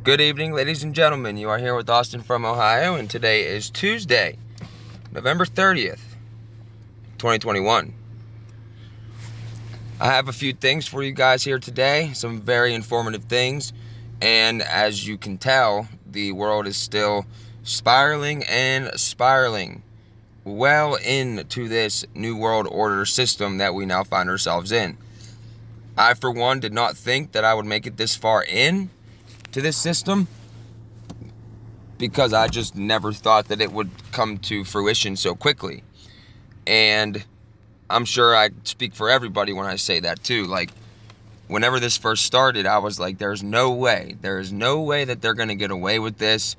Good evening, ladies and gentlemen. You are here with Austin from Ohio, and today is Tuesday, November 30th, 2021. I have a few things for you guys here today, some very informative things, and as you can tell, the world is still spiraling well into this New World Order system that we now find ourselves in. I, for one, did not think that I would make it this far in to this system, because I just never thought that it would come to fruition so quickly. And I'm sure I speak for everybody when I say that too. Like, whenever this first started, I was like, there's no way that they're going to get away with this.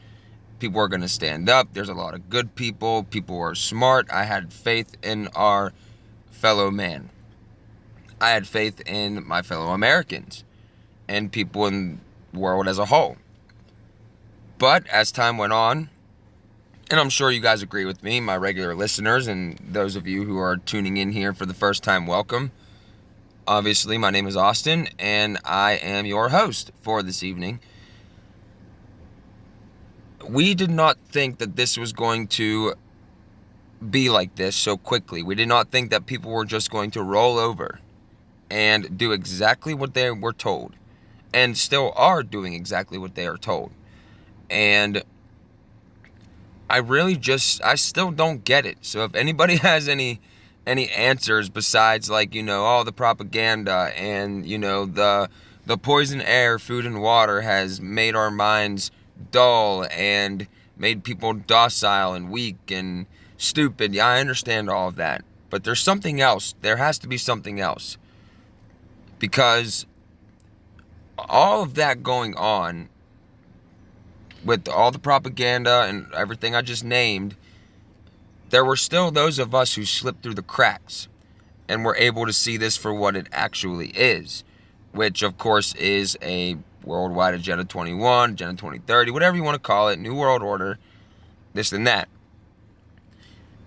People are going to stand up. There's a lot of good people. People are smart. I had faith in our fellow man. I had faith in my fellow Americans and people in the world as a whole. But as time went on, and I'm sure you guys agree with me, my regular listeners, and those of you who are tuning in here for the first time, welcome. Obviously, my name is Austin, and I am your host for this evening. We did not think that this was going to be like this so quickly. We did not think that people were just going to roll over and do exactly what they were told, and still are doing exactly what they are told. And I still don't get it. So if anybody has any answers besides, like, all the propaganda and, the poison air, food and water has made our minds dull and made people docile and weak and stupid. Yeah, I understand all of that. But there's something else. There has to be something else. Because all of that going on, with all the propaganda and everything I just named, there were still those of us who slipped through the cracks and were able to see this for what it actually is, which of course is a worldwide Agenda 21, Agenda 2030, whatever you want to call it, New World Order, this and that.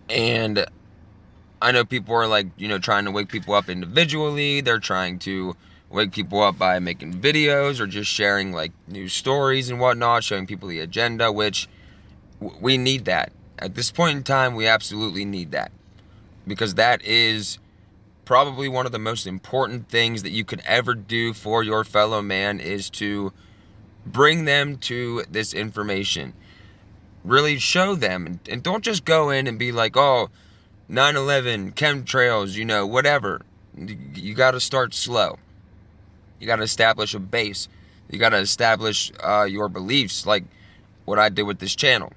And I know people are like, trying to wake people up individually. They're trying to wake people up by making videos or just sharing like news stories and whatnot, showing people the agenda, which we need that. At this point in time, we absolutely need that, because that is probably one of the most important things that you could ever do for your fellow man, is to bring them to this information. Really show them, and don't just go in and be like, oh, 9/11, chemtrails, whatever. You got to start slow. You got to establish a base. You got to establish your beliefs, like what I did with this channel.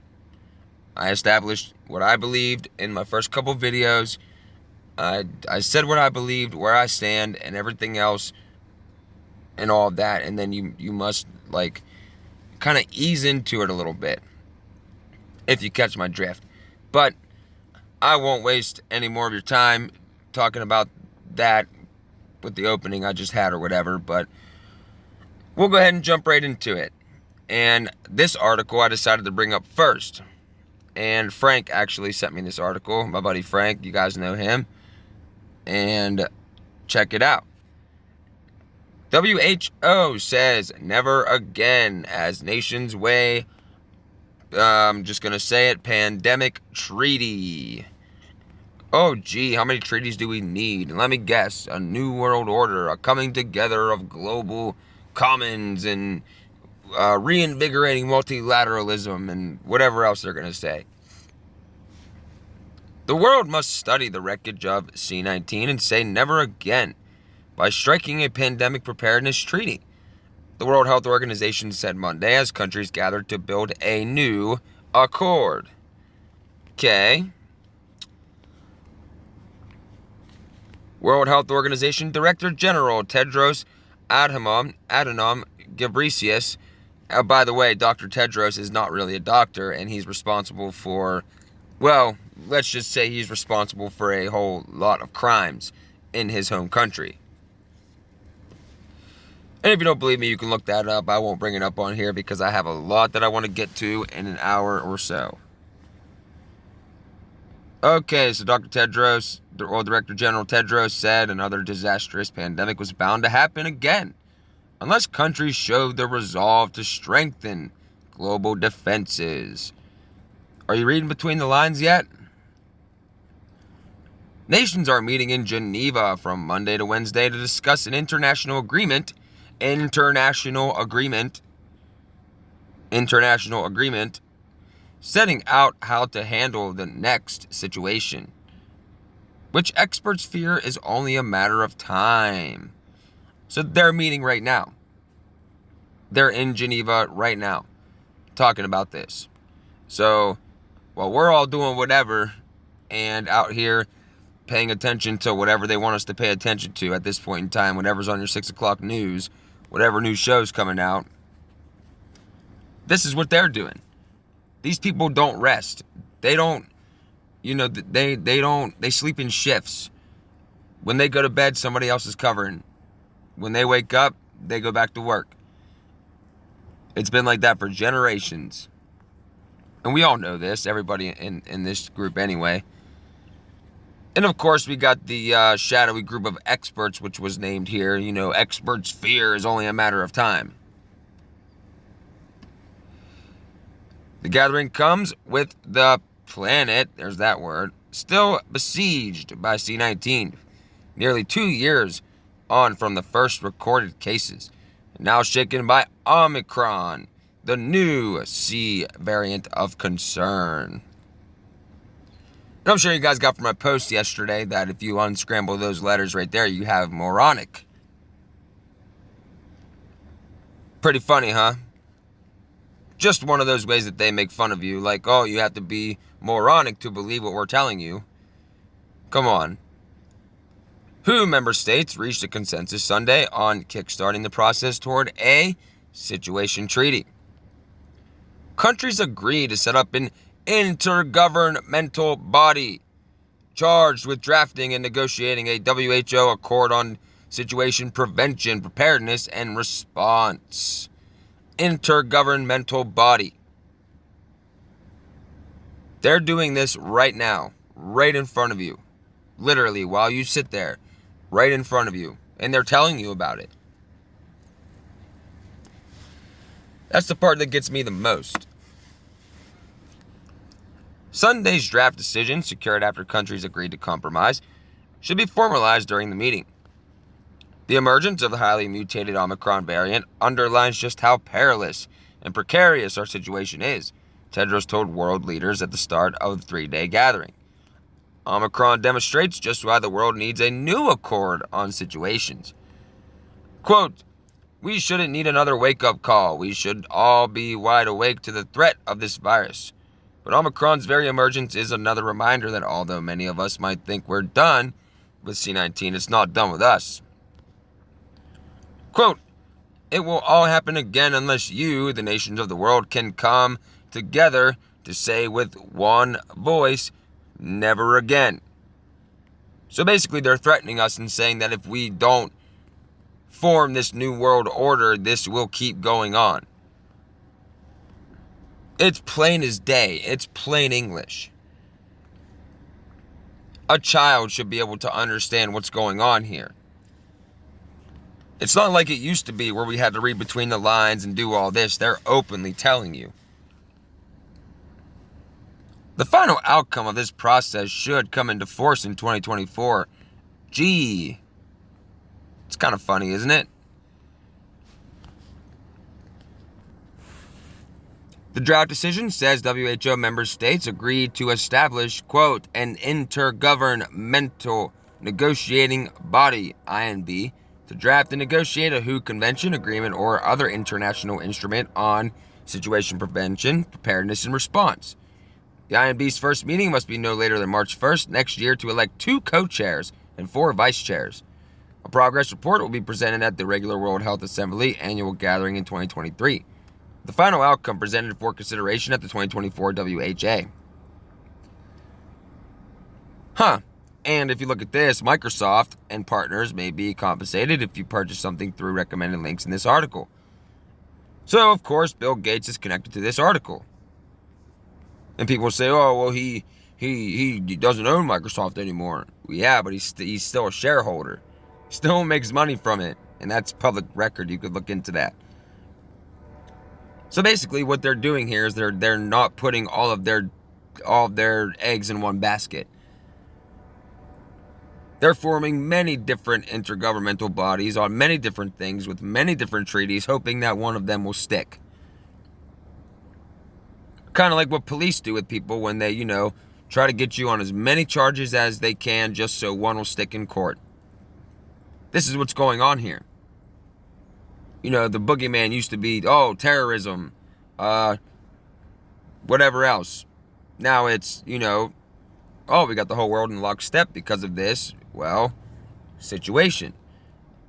I established what I believed in my first couple videos. I said what I believed, where I stand, and everything else, and all of that. And then you must, like, kind of ease into it a little bit, if you catch my drift. But I won't waste any more of your time talking about that with the opening I just had or whatever, but we'll go ahead and jump right into it. And this article I decided to bring up first. And Frank actually sent me this article. My buddy Frank, you guys know him. And check it out. WHO says never again as nations weigh, I'm just going to say it, pandemic treaty. Oh, gee, how many treaties do we need? Let me guess. A new world order, a coming together of global commons, and reinvigorating multilateralism, and whatever else they're going to say. The world must study the wreckage of C-19 and say never again by striking a pandemic preparedness treaty, the World Health Organization said Monday as countries gathered to build a new accord. Okay. World Health Organization Director General Tedros Adhanom Ghebreyesus. By the way, Dr. Tedros is not really a doctor, and he's responsible for, well, let's just say he's responsible for a whole lot of crimes in his home country. And if you don't believe me, you can look that up. I won't bring it up on here because I have a lot that I want to get to in an hour or so. Okay, so Dr. Tedros, World Director General Tedros, said another disastrous pandemic was bound to happen again unless countries show the resolve to strengthen global defenses. Are you reading between the lines yet? Nations are meeting in Geneva from Monday to Wednesday to discuss an international agreement setting out how to handle the next situation, which experts fear is only a matter of time. So they're meeting right now. They're in Geneva right now talking about this. So while we're all doing whatever and out here paying attention to whatever they want us to pay attention to at this point in time, whatever's on your 6 o'clock news, whatever new show's coming out, this is what they're doing. These people don't rest. They don't, they sleep in shifts. When they go to bed, somebody else is covering. When they wake up, they go back to work. It's been like that for generations. And we all know this, everybody in this group anyway. And of course, we got the shadowy group of experts, which was named here. Experts fear is only a matter of time. The gathering comes with the planet, there's that word, still besieged by C-19. Nearly 2 years on from the first recorded cases. Now shaken by Omicron, the new C variant of concern. And I'm sure you guys got from my post yesterday that if you unscramble those letters right there, you have moronic. Pretty funny, huh? Just one of those ways that they make fun of you. Like, oh, you have to be moronic to believe what we're telling you. Come on. WHO member states reached a consensus Sunday on kickstarting the process toward a situation treaty. Countries agree to set up an intergovernmental body charged with drafting and negotiating a WHO accord on situation prevention, preparedness, and response. Intergovernmental body. They're doing this right now, right in front of you. Literally, while you sit there, right in front of you. And they're telling you about it. That's the part that gets me the most. Sunday's draft decision, secured after countries agreed to compromise, should be formalized during the meeting. The emergence of the highly mutated Omicron variant underlines just how perilous and precarious our situation is, Tedros told world leaders at the start of the 3-day gathering. Omicron demonstrates just why the world needs a new accord on situations. Quote, "We shouldn't need another wake-up call. We should all be wide awake to the threat of this virus. But Omicron's very emergence is another reminder that although many of us might think we're done with C-19, it's not done with us." Quote, "It will all happen again unless you, the nations of the world, can come together to say with one voice, never again." So basically they're threatening us and saying that if we don't form this new world order, this will keep going on. It's plain as day. It's plain English. A child should be able to understand what's going on here. It's not like it used to be where we had to read between the lines and do all this. They're openly telling you. The final outcome of this process should come into force in 2024. Gee, it's kind of funny, isn't it? The draft decision says WHO member states agreed to establish, quote, an intergovernmental negotiating body, INB, to draft and negotiate a WHO convention, agreement, or other international instrument on situation prevention, preparedness, and response. The INB's first meeting must be no later than March 1st next year to elect 2 co-chairs and 4 vice chairs. A progress report will be presented at the regular World Health Assembly annual gathering in 2023. The final outcome presented for consideration at the 2024 WHA. And if you look at this, Microsoft and partners may be compensated if you purchase something through recommended links in this article. So, of course, Bill Gates is connected to this article. And people say, oh, well, he doesn't own Microsoft anymore. Yeah, but he's still a shareholder. Still makes money from it. And that's public record. You could look into that. So basically what they're doing here is they're not putting all of their eggs in one basket. They're forming many different intergovernmental bodies on many different things with many different treaties, hoping that one of them will stick. Kind of like what police do with people when they, try to get you on as many charges as they can just so one will stick in court. This is what's going on here. The boogeyman used to be, terrorism, whatever else. Now it's, we got the whole world in lockstep because of this, situation.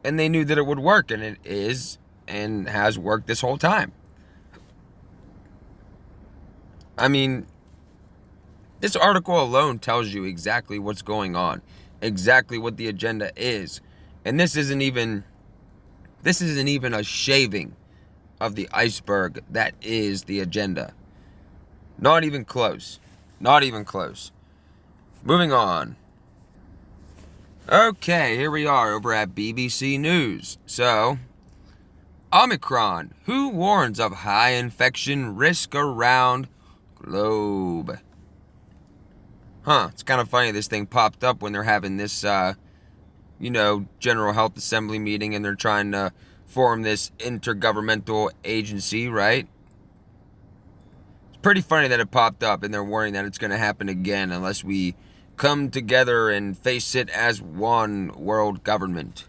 And they knew that it would work, and it is and has worked this whole time. I mean, this article alone tells you exactly what's going on, exactly what the agenda is. And this isn't even a shaving of the iceberg that is the agenda. Not even close. Not even close. Moving on. Okay, here we are over at BBC News. So, Omicron. Who warns of high infection risk around globe? It's kind of funny this thing popped up when they're having this, General Health Assembly meeting and they're trying to form this intergovernmental agency, right? It's pretty funny that it popped up and they're warning that it's going to happen again unless we come together and face it as one world government.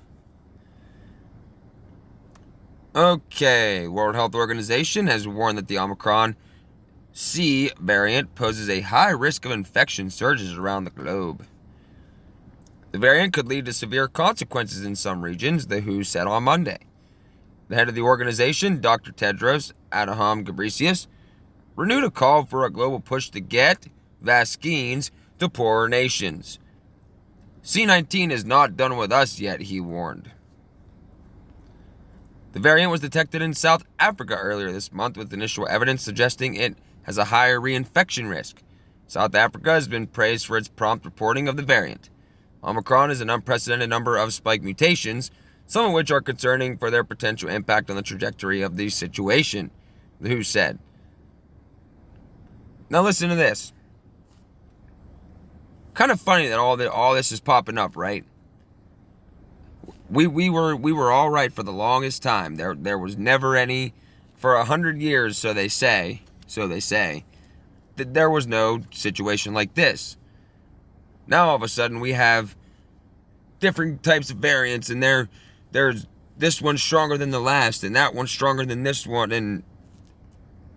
Okay, World Health Organization has warned that the Omicron C variant poses a high risk of infection surges around the globe. The variant could lead to severe consequences in some regions, the WHO said on Monday. The head of the organization, Dr. Tedros Adhanom Ghebreyesus, renewed a call for a global push to get vaccines to poorer nations. C-19 is not done with us yet, he warned. The variant was detected in South Africa earlier this month with initial evidence suggesting it has a higher reinfection risk. South Africa has been praised for its prompt reporting of the variant. Omicron is an unprecedented number of spike mutations, some of which are concerning for their potential impact on the trajectory of the situation, the WHO said. Now listen to this. Kind of funny that all this is popping up, right? We were all right for the longest time. There was never any, for 100 years, so they say, that there was no situation like this. Now all of a sudden we have different types of variants, and there's this one's stronger than the last, and that one's stronger than this one, and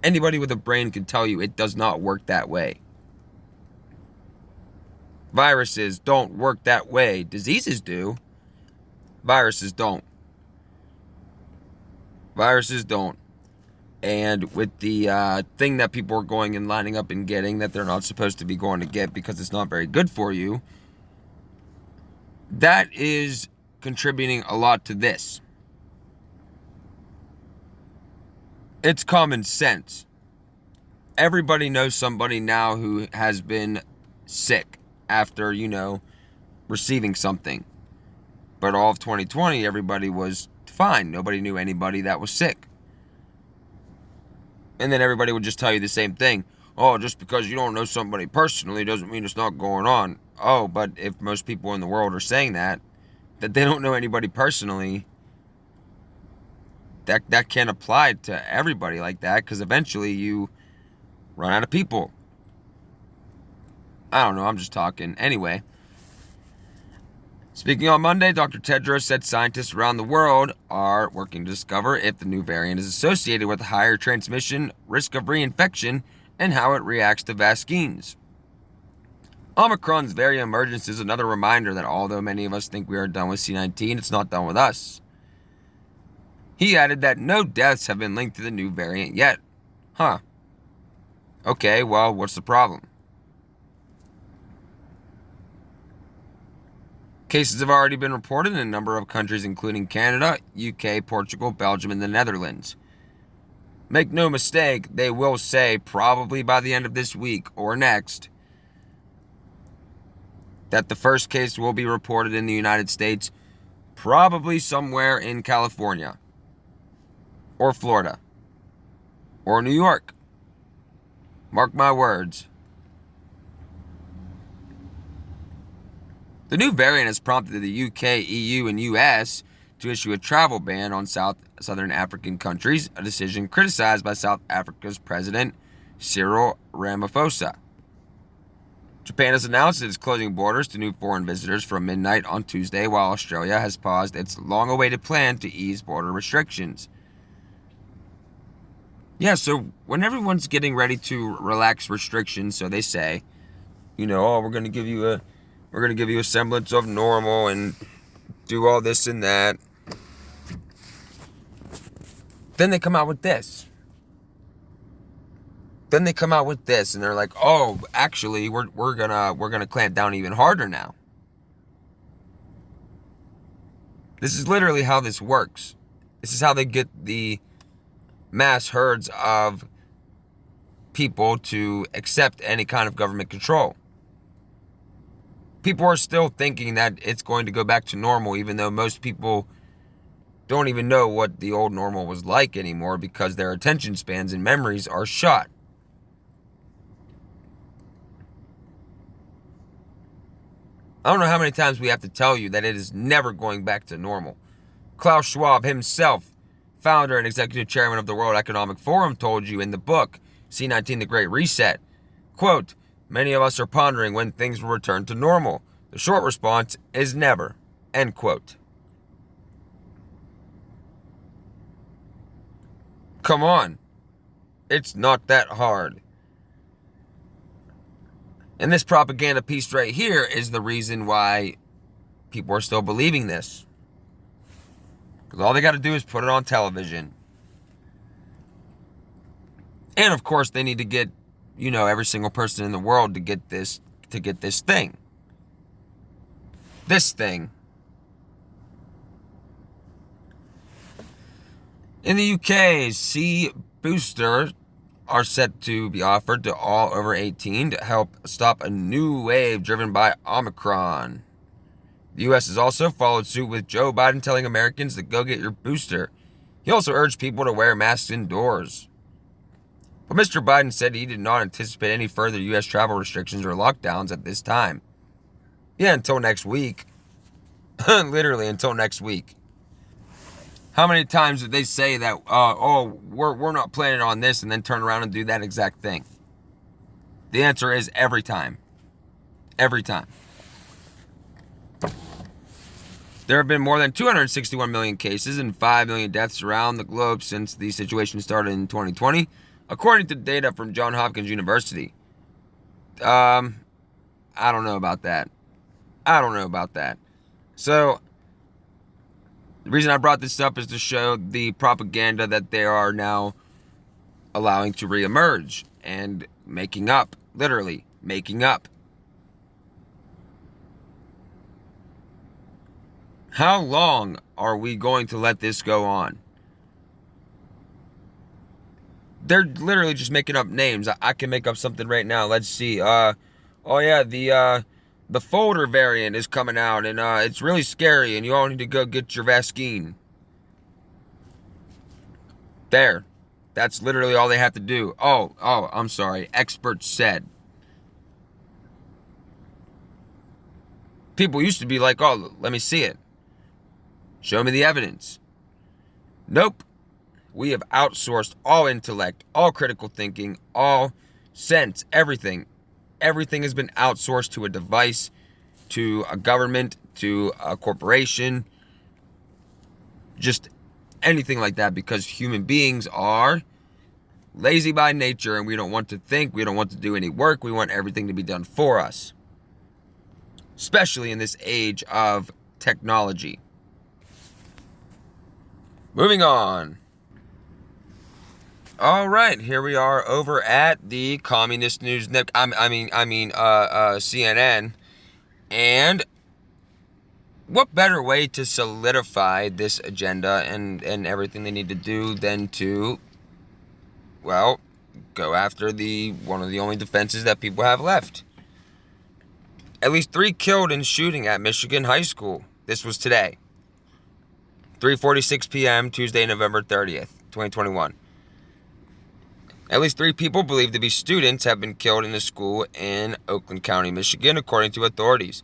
anybody with a brain can tell you it does not work that way. Viruses don't work that way. Diseases do. Viruses don't. Viruses don't. And with the thing that people are going and lining up and getting that they're not supposed to be going to get because it's not very good for you, that is contributing a lot to this. It's common sense. Everybody knows somebody now who has been sick after, receiving something. But all of 2020, everybody was fine. Nobody knew anybody that was sick. And then everybody would just tell you the same thing. Oh, just because you don't know somebody personally doesn't mean it's not going on. Oh, but if most people in the world are saying that they don't know anybody personally, that can't apply to everybody like that, because eventually you run out of people. I don't know, I'm just talking. Anyway, speaking on Monday, Dr. Tedros said scientists around the world are working to discover if the new variant is associated with a higher transmission, risk of reinfection, and how it reacts to vaccines. Omicron's very emergence is another reminder that although many of us think we are done with C-19, it's not done with us. He added that no deaths have been linked to the new variant yet. Okay, well, what's the problem? Cases have already been reported in a number of countries, including Canada, UK, Portugal, Belgium, and the Netherlands. Make no mistake, they will say probably by the end of this week or next that the first case will be reported in the United States Probably somewhere in California, or Florida, or New York. Mark my words. The new variant has prompted the UK, EU, and US to issue a travel ban on southern African countries, a decision criticized by South Africa's President Cyril Ramaphosa. Japan has announced it is closing borders to new foreign visitors from midnight on Tuesday, while Australia has paused its long-awaited plan to ease border restrictions. Yeah, so when everyone's getting ready to relax restrictions, so they say, we're going to give you a semblance of normal and do all this and that. Then they come out with this. And they're like, "Oh, actually, we're gonna clamp down even harder now." This is literally how this works. This is how they get the mass herds of people to accept any kind of government control. People are still thinking that it's going to go back to normal, even though most people don't even know what the old normal was like anymore because their attention spans and memories are shot. I don't know how many times we have to tell you that it is never going back to normal. Klaus Schwab himself, founder and executive chairman of the World Economic Forum, told you in the book, C-19 The Great Reset, quote, "Many of us are pondering when things will return to normal. The short response is never," end quote. Come on. It's not that hard. And this propaganda piece right here is the reason why people are still believing this. Because all they got to do is put it on television. And of course, they need to get, every single person in the world to get this thing. This thing. In the UK, C booster are set to be offered to all over 18 to help stop a new wave driven by Omicron. The U.S. has also followed suit with Joe Biden telling Americans to go get your booster. He also urged people to wear masks indoors. But Mr. Biden said he did not anticipate any further U.S. travel restrictions or lockdowns at this time. Yeah, until next week. Literally, until next week. How many times did they say that, we're not planning on this, and then turn around and do that exact thing? The answer is every time. Every time. There have been more than 261 million cases and 5 million deaths around the globe since the situation started in 2020, according to data from Johns Hopkins University. I don't know about that. So, the reason I brought this up is to show the propaganda that they are now allowing to reemerge and making up, literally making up. How long are we going to let this go on? They're literally just making up names. I can make up something right now. Let's see. The folder variant is coming out, and it's really scary, and you all need to go get your vaccine. There. That's literally all they have to do. Oh, I'm sorry. Experts said. People used to be like, "Oh, let me see it. Show me the evidence." Nope. We have outsourced all intellect, all critical thinking, all sense, everything. Everything has been outsourced to a device, to a government, to a corporation, just anything like that, because human beings are lazy by nature and we don't want to think, we don't want to do any work, we want everything to be done for us. Especially in this age of technology. Moving on. All right, here we are over at the Communist News Network. CNN. And what better way to solidify this agenda and everything they need to do than to, well, go after one of the only defenses that people have left. At least 3 killed in shooting at Michigan high school. This was today. 3:46 p.m., Tuesday, November 30th, 2021. At least 3 people believed to be students have been killed in a school in Oakland County, Michigan, according to authorities.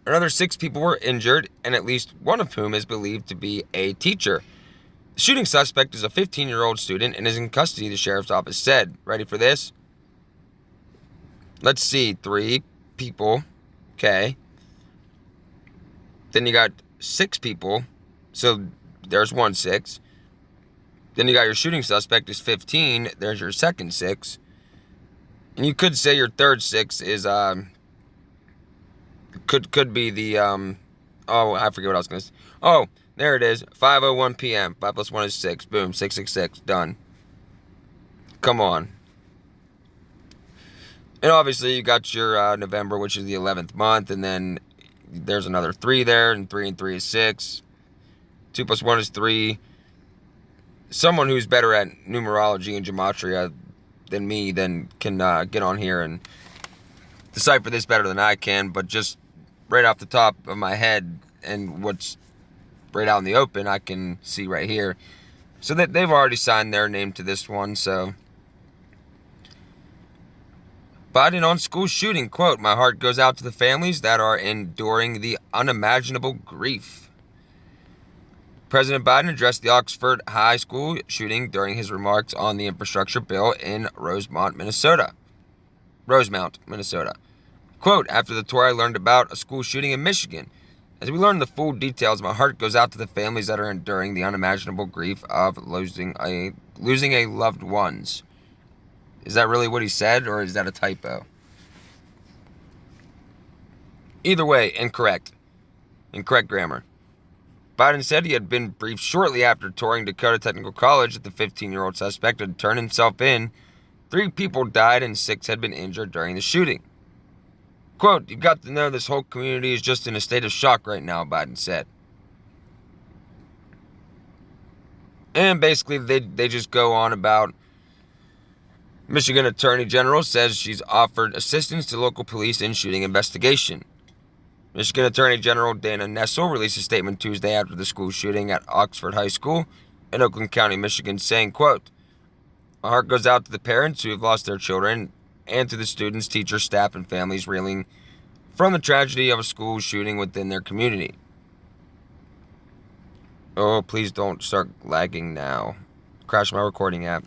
Another 6 people were injured, and at least one of whom is believed to be a teacher. The shooting suspect is a 15-year-old student and is in custody, the sheriff's office said. Ready for this? Let's see, 3 people. Okay. Then you got 6 people. So there's 1 6. Then you got your shooting suspect is 15. There's your second 6. And you could say your third 6 is could be the oh, I forget what I was gonna say. Oh, there it is. 5:01 p.m. 5 plus 1 is 6. Boom, 666. Done. Come on. And obviously you got your November, which is the 11th month, and then there's another 3 there, and 3 and 3 is 6. 2 plus 1 is 3. Someone who's better at numerology and gematria than me then can get on here and decipher this better than I can, but just right off the top of my head and what's right out in the open, I can see right here. So that they've already signed their name to this one, so. Biden on school shooting, quote, "My heart goes out to the families that are enduring the unimaginable grief." President Biden addressed the Oxford High School shooting during his remarks on the infrastructure bill in Rosemount, Minnesota. Quote, "After the tour, I learned about a school shooting in Michigan. As we learn the full details, my heart goes out to the families that are enduring the unimaginable grief of losing a loved ones." Is that really what he said, or is that a typo? Either way, incorrect. Incorrect grammar. Biden said he had been briefed shortly after touring Dakota Technical College that the 15-year-old suspect had turned himself in. 3 people died and 6 had been injured during the shooting. Quote, "You've got to know this whole community is just in a state of shock right now," Biden said. And basically they just go on about Michigan Attorney General says she's offered assistance to local police in shooting investigation. Michigan Attorney General Dana Nessel released a statement Tuesday after the school shooting at Oxford High School in Oakland County, Michigan, saying, quote, "My heart goes out to the parents who have lost their children and to the students, teachers, staff, and families reeling from the tragedy of a school shooting within their community." Oh, please don't start lagging now. Crash my recording app.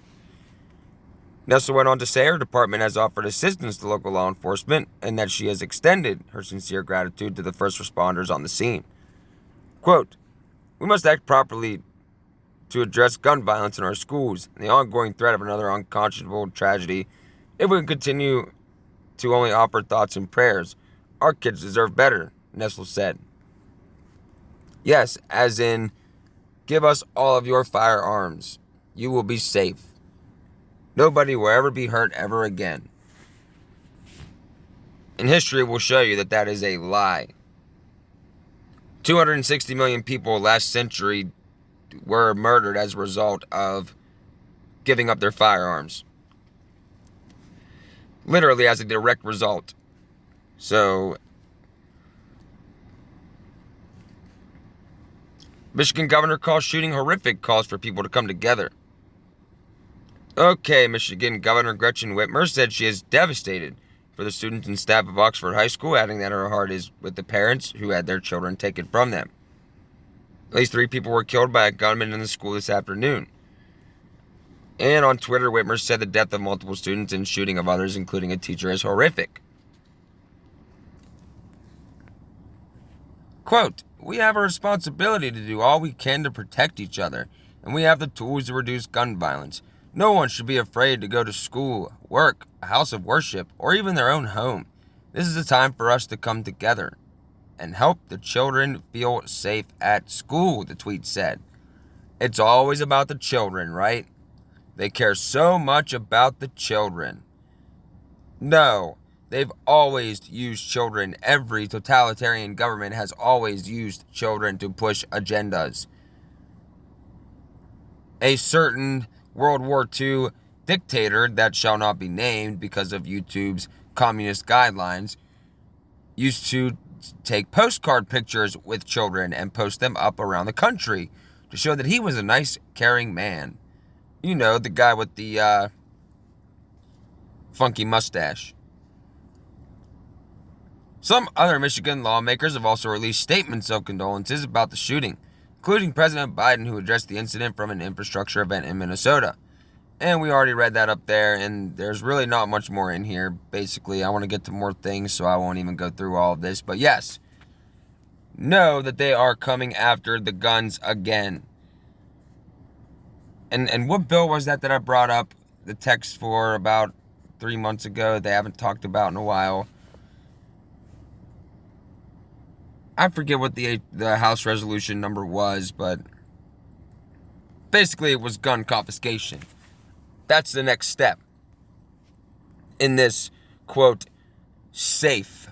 Nessel went on to say her department has offered assistance to local law enforcement and that she has extended her sincere gratitude to the first responders on the scene. Quote, "We must act properly to address gun violence in our schools and the ongoing threat of another unconscionable tragedy. If we continue to only offer thoughts and prayers, our kids deserve better," Nessel said. Yes, as in, give us all of your firearms. You will be safe. Nobody will ever be hurt ever again. And history will show you that that is a lie. 260 million people last century were murdered as a result of giving up their firearms. Literally as a direct result. So, Michigan governor calls shooting horrific, calls for people to come together. Okay, Michigan Governor Gretchen Whitmer said she is devastated for the students and staff of Oxford High School, adding that her heart is with the parents who had their children taken from them. At least 3 people were killed by a gunman in the school this afternoon. And on Twitter, Whitmer said the death of multiple students and shooting of others, including a teacher, is horrific. Quote, "We have a responsibility to do all we can to protect each other, and we have the tools to reduce gun violence. No one should be afraid to go to school, work, a house of worship, or even their own home. This is a time for us to come together and help the children feel safe at school," the tweet said. It's always about the children, right? They care so much about the children. No, they've always used children. Every totalitarian government has always used children to push agendas. A certain World War II dictator that shall not be named because of YouTube's communist guidelines used to take postcard pictures with children and post them up around the country to show that he was a nice, caring man. You know, the guy with the funky mustache. Some other Michigan lawmakers have also released statements of condolences about the shooting, including President Biden, who addressed the incident from an infrastructure event in Minnesota. And we already read that up there, and there's really not much more in here. Basically, I want to get to more things, so I won't even go through all of this. But yes, know that they are coming after the guns again. And what bill was that I brought up the text for about 3 months ago they haven't talked about in a while? I forget what the House resolution number was, but basically it was gun confiscation. That's the next step in this, quote, safe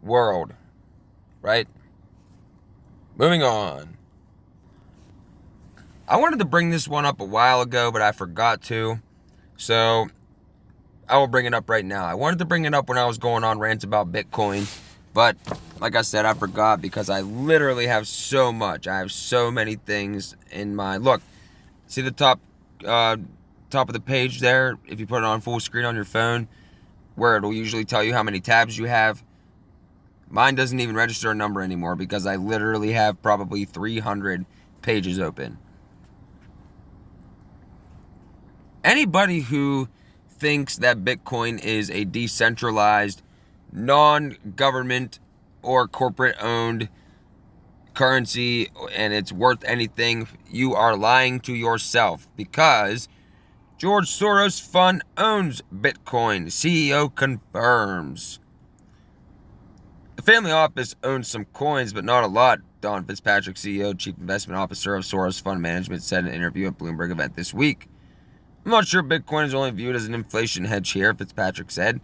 world, right? Moving on. I wanted to bring this one up a while ago, but I forgot to. So I will bring it up right now. I wanted to bring it up when I was going on rants about Bitcoin, but like I said, I forgot because I literally have so much. I have so many things in my... Look, see the top of the page there? If you put it on full screen on your phone, where it'll usually tell you how many tabs you have. Mine doesn't even register a number anymore because I literally have probably 300 pages open. Anybody who thinks that Bitcoin is a decentralized, non-government or corporate-owned currency and it's worth anything, you are lying to yourself, because George Soros Fund owns Bitcoin, CEO confirms. The family office owns some coins, but not a lot, Don Fitzpatrick, CEO, Chief Investment Officer of Soros Fund Management, said in an interview at Bloomberg event this week. I'm not sure Bitcoin is only viewed as an inflation hedge here, Fitzpatrick said.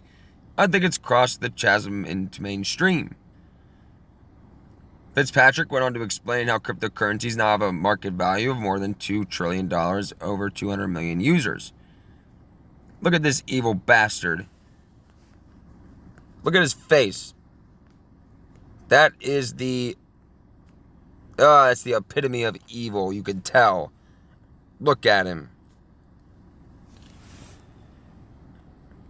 I think it's crossed the chasm into mainstream. Fitzpatrick went on to explain how cryptocurrencies now have a market value of more than $2 trillion, over 200 million users. Look at this evil bastard. Look at his face. That is that's the epitome of evil, you can tell. Look at him.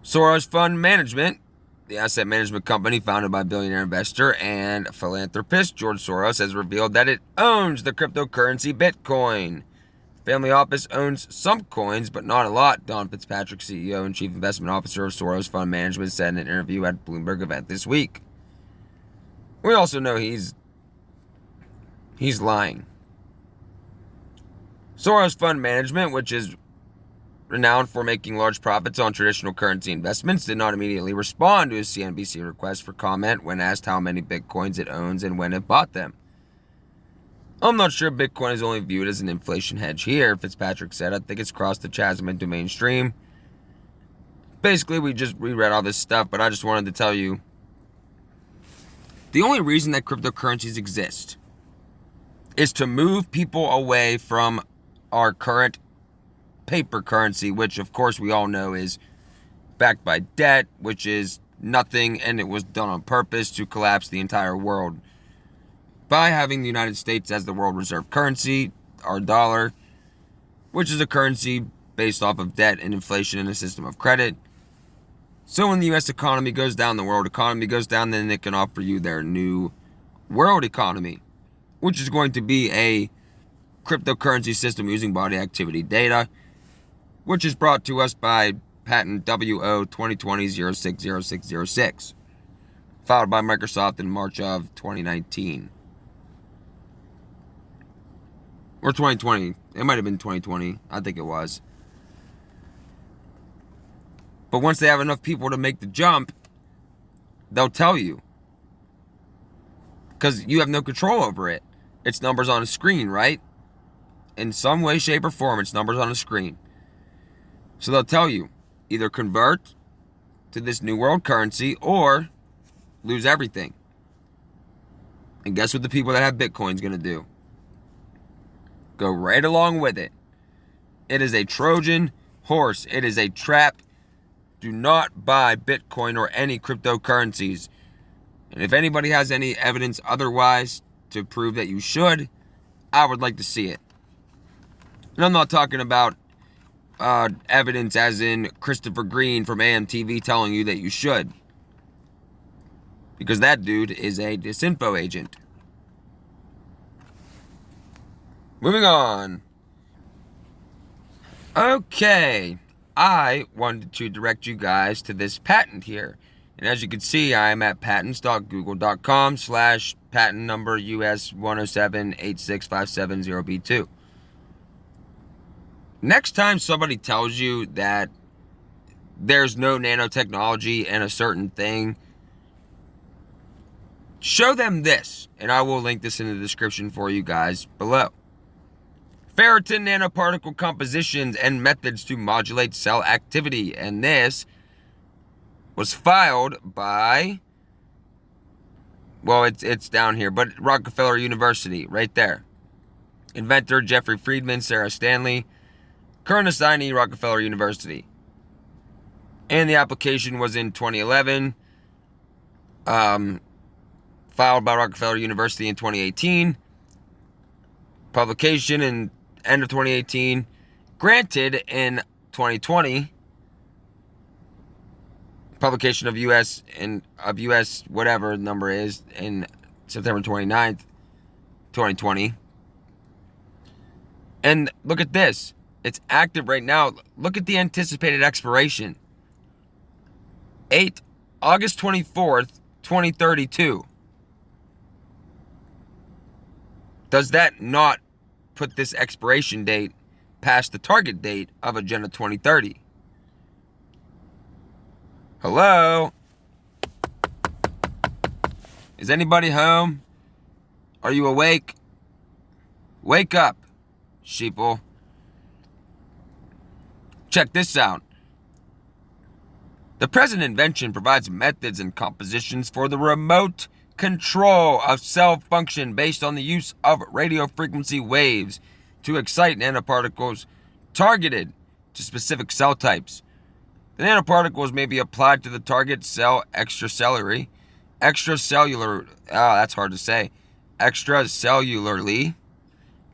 Soros Fund Management, the asset management company founded by billionaire investor and philanthropist George Soros, has revealed that it owns the cryptocurrency Bitcoin. The family office owns some coins, but not a lot, Don Fitzpatrick, CEO and Chief Investment Officer of Soros Fund Management, said in an interview at Bloomberg event this week. We also know he's lying. Soros Fund Management, which is renowned for making large profits on traditional currency investments, did not immediately respond to his CNBC request for comment when asked how many Bitcoins it owns and when it bought them. I'm not sure Bitcoin is only viewed as an inflation hedge here, Fitzpatrick said. I think it's crossed the chasm into mainstream. Basically, we read all this stuff, but I just wanted to tell you, the only reason that cryptocurrencies exist is to move people away from our current paper currency, which of course we all know is backed by debt, which is nothing, and it was done on purpose to collapse the entire world. By having the United States as the world reserve currency, our dollar, which is a currency based off of debt and inflation in a system of credit. So when the U.S. economy goes down, the world economy goes down, then they can offer you their new world economy, which is going to be a cryptocurrency system using body activity data, which is brought to us by patent WO 2020-060606, filed by Microsoft in March of 2019. Or 2020. It might have been 2020. I think it was. But once they have enough people to make the jump, they'll tell you. Because you have no control over it. It's numbers on a screen, right? In some way, shape, or form, it's numbers on a screen. So they'll tell you, either convert to this new world currency or lose everything. And guess what the people that have Bitcoin's going to do? Go right along with it. It is a Trojan horse. It is a trap. Do not buy Bitcoin or any cryptocurrencies. And if anybody has any evidence otherwise to prove that you should, I would like to see it. And I'm not talking about evidence as in Christopher Green from AMTV telling you that you should. Because that dude is a disinfo agent. Moving on. Okay. I wanted to direct you guys to this patent here. And as you can see, I am at patents.google.com/patent number US 107-86570B2. Next time somebody tells you that there's no nanotechnology in a certain thing, show them this, and I will link this in the description for you guys below. Ferritin nanoparticle compositions and methods to modulate cell activity. And this was filed by, well, it's down here, but Rockefeller University, right there. Inventor Jeffrey Friedman, Sarah Stanley, current assignee Rockefeller University. And the application was in 2011, filed by Rockefeller University in 2018, publication in end of 2018, granted in 2020, publication of US whatever the number is in September 29th, 2020. And look at this. It's active right now. Look at the anticipated expiration. August 24th, 2032. Does that not put this expiration date past the target date of Agenda 2030? Hello? Is anybody home? Are you awake? Wake up, sheeple. Check this out. The present invention provides methods and compositions for the remote control of cell function based on the use of radio frequency waves to excite nanoparticles targeted to specific cell types. The nanoparticles may be applied to the target cell extracellularly,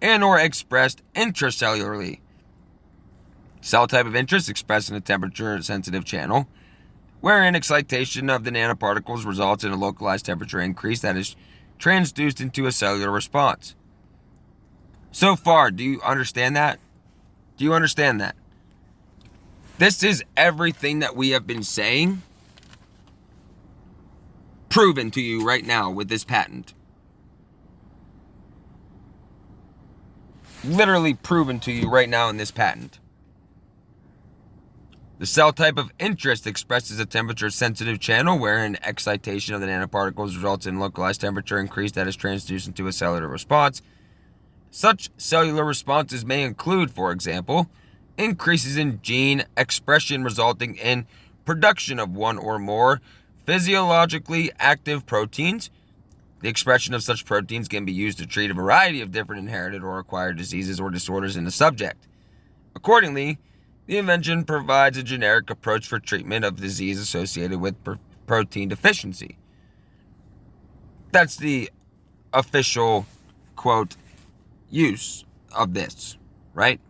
and or expressed intracellularly. Cell type of interest expressed in a temperature-sensitive channel, wherein excitation of the nanoparticles results in a localized temperature increase that is transduced into a cellular response. So far, do you understand that? Do you understand that? This is everything that we have been saying, proven to you right now with this patent. Literally proven to you right now in this patent. The cell type of interest expresses a temperature-sensitive channel wherein excitation of the nanoparticles results in localized temperature increase that is transduced into a cellular response. Such cellular responses may include, for example, increases in gene expression resulting in production of one or more physiologically active proteins. The expression of such proteins can be used to treat a variety of different inherited or acquired diseases or disorders in the subject. Accordingly, the invention provides a generic approach for treatment of disease associated with protein deficiency. That's the official, quote, use of this, right?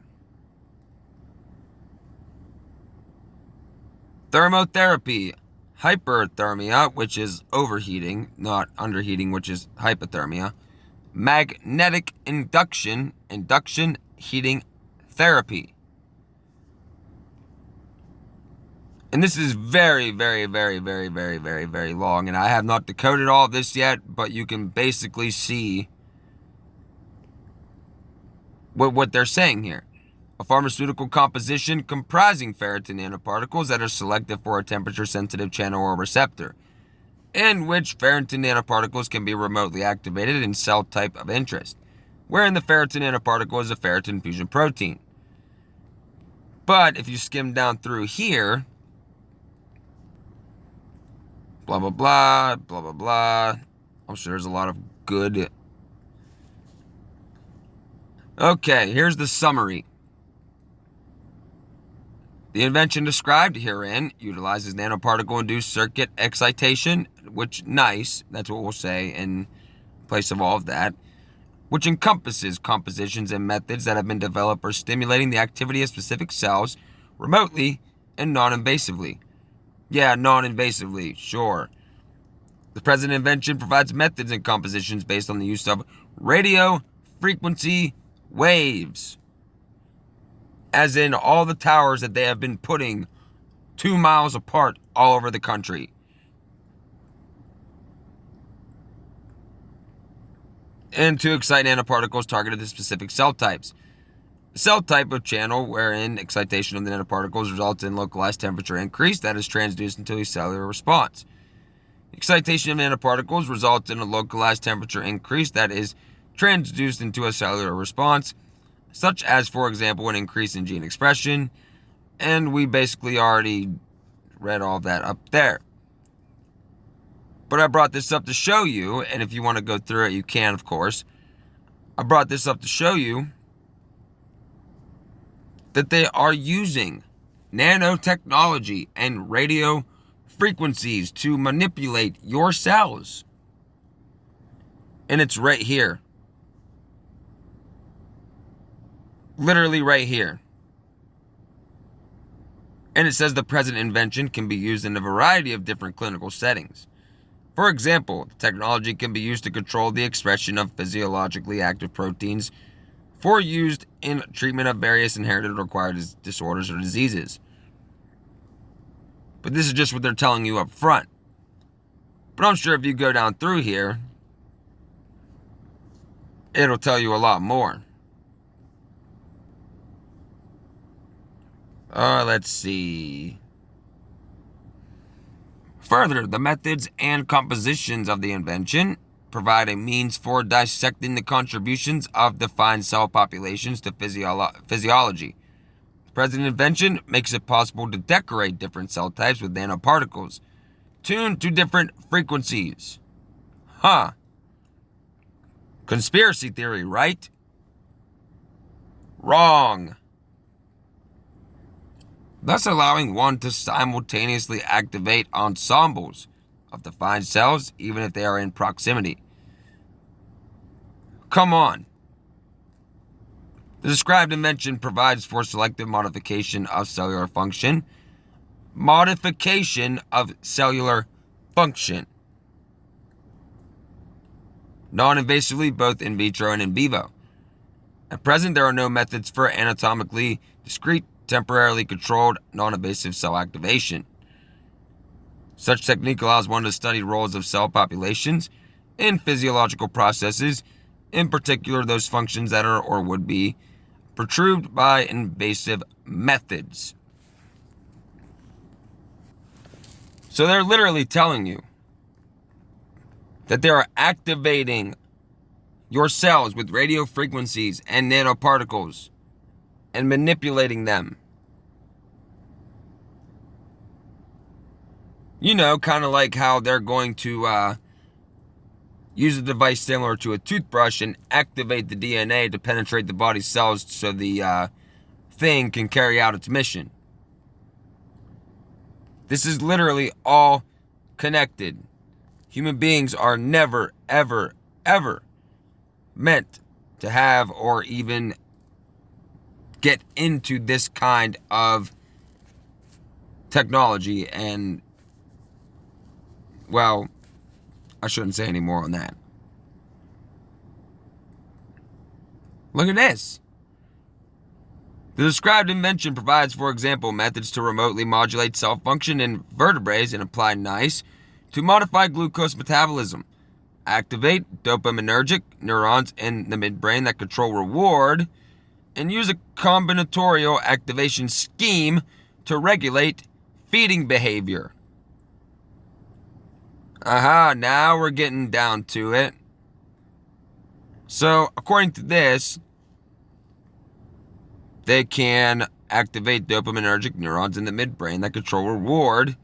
Thermotherapy, hyperthermia, which is overheating, not underheating, which is hypothermia. Magnetic induction heating therapy. And this is very, very, very, very, very, very, very long. And I have not decoded all of this yet, but you can basically see what they're saying here. A pharmaceutical composition comprising ferritin nanoparticles that are selective for a temperature-sensitive channel or receptor, in which ferritin nanoparticles can be remotely activated in cell type of interest, wherein the ferritin nanoparticle is a ferritin fusion protein. But if you skim down through here, blah, blah, blah, blah, blah, blah. I'm sure there's a lot of good. Okay, here's the summary. The invention described herein utilizes nanoparticle-induced circuit excitation, which, nice, that's what we'll say in place of all of that, which encompasses compositions and methods that have been developed for stimulating the activity of specific cells remotely and non-invasively. Yeah, non-invasively, sure. The present invention provides methods and compositions based on the use of radio frequency waves, as in all the towers that they have been putting 2 miles apart all over the country. And to excite nanoparticles targeted to specific cell types. The cell type of channel wherein excitation of the nanoparticles results in localized temperature increase that is transduced into a cellular response. Excitation of nanoparticles results in a localized temperature increase that is transduced into a cellular response, such as, for example, an increase in gene expression, and we basically already read all that up there. But I brought this up to show you, and if you want to go through it, you can, of course. I brought this up to show you that they are using nanotechnology and radio frequencies to manipulate your cells. And it's right here. Literally right here. And it says the present invention can be used in a variety of different clinical settings. For example, the technology can be used to control the expression of physiologically active proteins for use in treatment of various inherited or acquired disorders or diseases. But this is just what they're telling you up front. But I'm sure if you go down through here, it'll tell you a lot more. Let's see. Further, the methods and compositions of the invention provide a means for dissecting the contributions of defined cell populations to physiology. The present invention makes it possible to decorate different cell types with nanoparticles, tuned to different frequencies. Conspiracy theory, right? Wrong. Thus allowing one to simultaneously activate ensembles of defined cells, even if they are in proximity. Come on. The described invention provides for selective modification of cellular function. Non-invasively, both in vitro and in vivo. At present, there are no methods for anatomically discrete, temporarily controlled, non-invasive cell activation. Such technique allows one to study roles of cell populations in physiological processes, in particular those functions that are or would be perturbed by invasive methods. So they're literally telling you that they are activating your cells with radio frequencies and nanoparticles and manipulating them. You know, kind of like how they're going to use a device similar to a toothbrush and activate the DNA to penetrate the body's cells so the thing can carry out its mission. This is literally all connected. Human beings are never, ever, ever meant to have or even get into this kind of technology, and well, I shouldn't say any more on that. Look at this. The described invention provides, for example, methods to remotely modulate cell function in vertebrates and apply NICE to modify glucose metabolism, activate dopaminergic neurons in the midbrain that control reward, and use a combinatorial activation scheme to regulate feeding behavior. Now we're getting down to it. So, according to this, they can activate dopaminergic neurons in the midbrain that control reward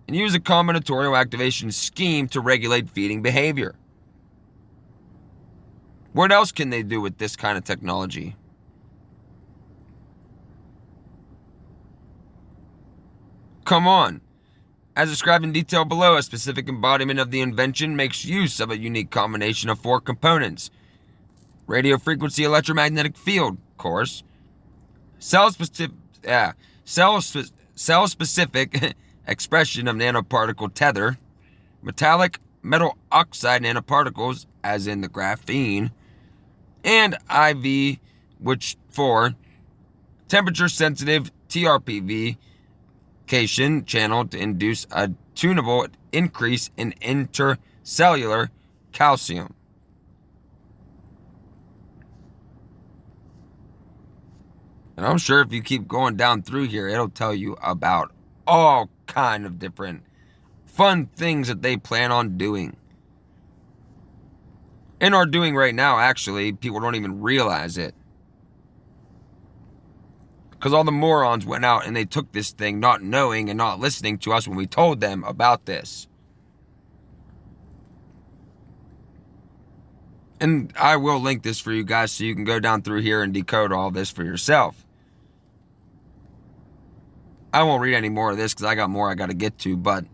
and use a combinatorial activation scheme to regulate feeding behavior. What else can they do with this kind of technology? Come on. As described in detail below, a specific embodiment of the invention makes use of a unique combination of 4 components. radio frequency electromagnetic field, of course, cell-specific expression of nanoparticle tether, metallic metal oxide nanoparticles, as in the graphene, and IV, which for temperature-sensitive TRPV cation channel to induce a tunable increase in intercellular calcium. And I'm sure if you keep going down through here, it'll tell you about all kind of different fun things that they plan on doing. And are doing right now, actually. People don't even realize it. Because all the morons went out and they took this thing not knowing and not listening to us when we told them about this. And I will link this for you guys so you can go down through here and decode all this for yourself. I won't read any more of this because I got more I got to get to, but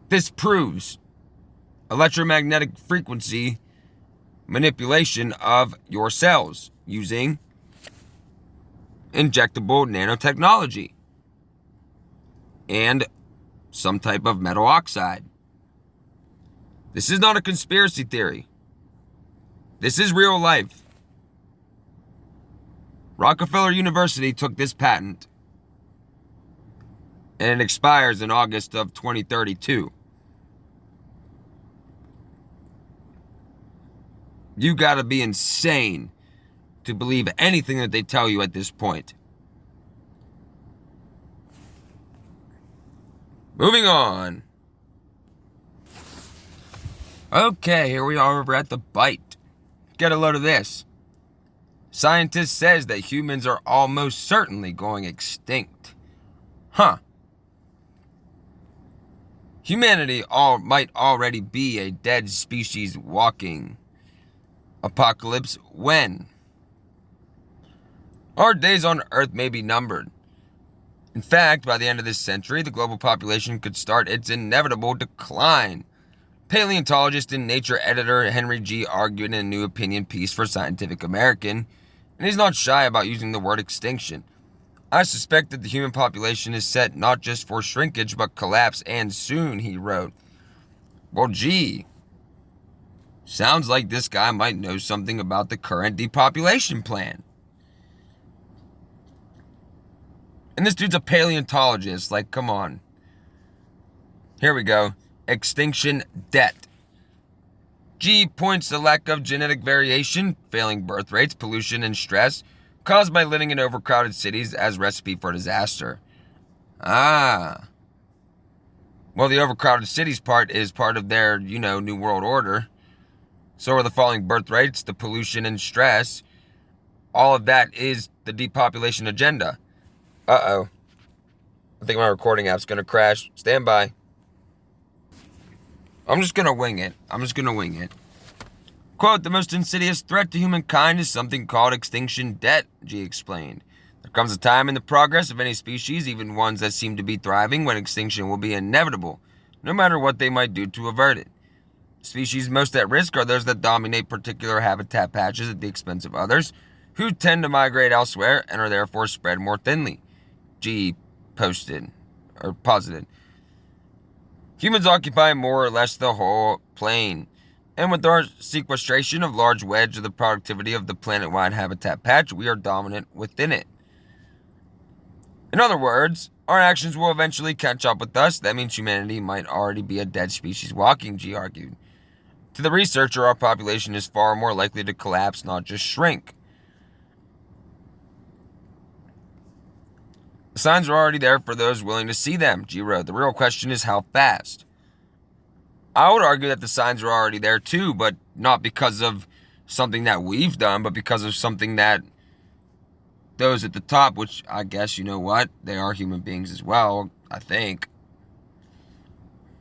this proves electromagnetic frequency manipulation of your cells using injectable nanotechnology and some type of metal oxide. This is not a conspiracy theory. This is real life. Rockefeller University took this patent, and it expires in August of 2032. You gotta be insane to believe anything that they tell you at this point. Moving on. Okay, here we are over at the bite. Get a load of this. Scientist says that humans are almost certainly going extinct. Huh. Humanity might already be a dead species walking. Apocalypse when? Our days on Earth may be numbered. In fact, by the end of this century, the global population could start its inevitable decline. Paleontologist and nature editor Henry G. argued in a new opinion piece for Scientific American, and he's not shy about using the word extinction. I suspect that the human population is set not just for shrinkage, but collapse, and soon, he wrote. Well, gee. Sounds like this guy might know something about the current depopulation plan. And this dude's a paleontologist. Like, come on. Here we go. Extinction debt. G points to lack of genetic variation, failing birth rates, pollution, and stress caused by living in overcrowded cities as recipe for disaster. Ah. Well, the overcrowded cities part is part of their, New World Order. So are the falling birth rates, the pollution and stress. All of that is the depopulation agenda. Uh-oh. I think my recording app's going to crash. Stand by. I'm just going to wing it. Quote, the most insidious threat to humankind is something called extinction debt, G explained. There comes a time in the progress of any species, even ones that seem to be thriving, when extinction will be inevitable, no matter what they might do to avert it. Species most at risk are those that dominate particular habitat patches at the expense of others, who tend to migrate elsewhere and are therefore spread more thinly. G posited. Humans occupy more or less the whole plane, and with our sequestration of large wedge of the productivity of the planet-wide habitat patch, we are dominant within it. In other words, our actions will eventually catch up with us. That means humanity might already be a dead species walking, G argued. To the researcher, our population is far more likely to collapse, not just shrink. The signs are already there for those willing to see them, G wrote. The real question is how fast. I would argue that the signs are already there too, but not because of something that we've done, but because of something that those at the top, which I guess, you know what, they are human beings as well, I think.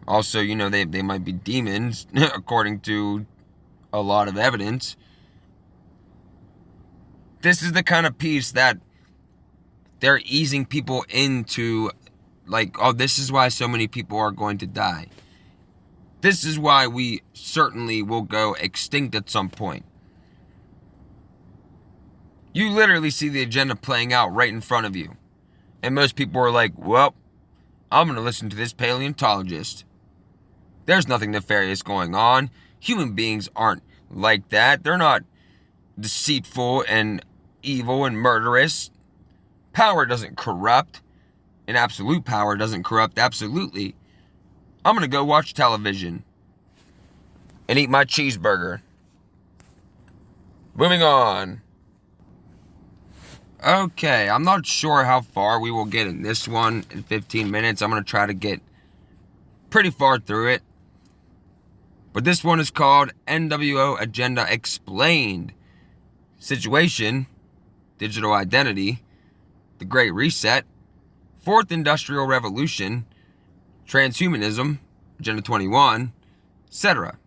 Also, they might be demons, according to a lot of evidence. This is the kind of piece that they're easing people into, like, oh, this is why so many people are going to die. This is why we certainly will go extinct at some point. You literally see the agenda playing out right in front of you. And most people are like, well, I'm going to listen to this paleontologist. There's nothing nefarious going on. Human beings aren't like that. They're not deceitful and evil and murderous. Power doesn't corrupt. And absolute power doesn't corrupt absolutely. I'm going to go watch television and eat my cheeseburger. Moving on. Okay, I'm not sure how far we will get in this one in 15 minutes. I'm going to try to get pretty far through it. But this one is called NWO Agenda Explained. Situation, Digital Identity, The Great Reset, Fourth Industrial Revolution, Transhumanism, Agenda 21, etc.